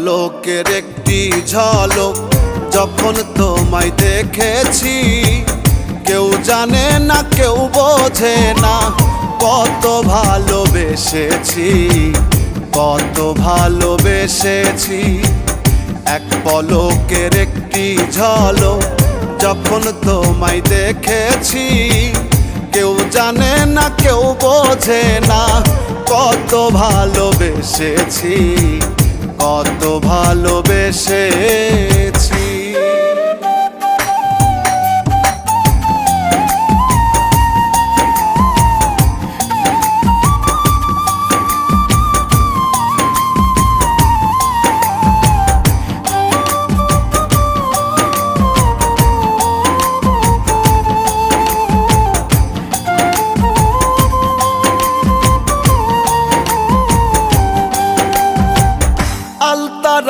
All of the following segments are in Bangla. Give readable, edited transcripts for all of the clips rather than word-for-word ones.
পলকের একটি ঝলক যখন তোমায় দেখেছি, কেউ জানে না কেউ বোঝে না কত ভালোবেসেছি, কত ভালোবেসেছি। এক পলকের একটি ঝলক যখন তোমায় দেখেছি, কেউ জানে না কেউ বোঝে না কত ভালোবেসেছি, কত ভালোবেসেছি।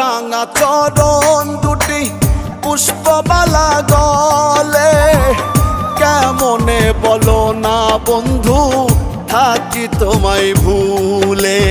রাঙা চরণ দুটি পুষ্পমালা গলে, কেমনে বলো না বন্ধু থাকি তোমায় ভুলে।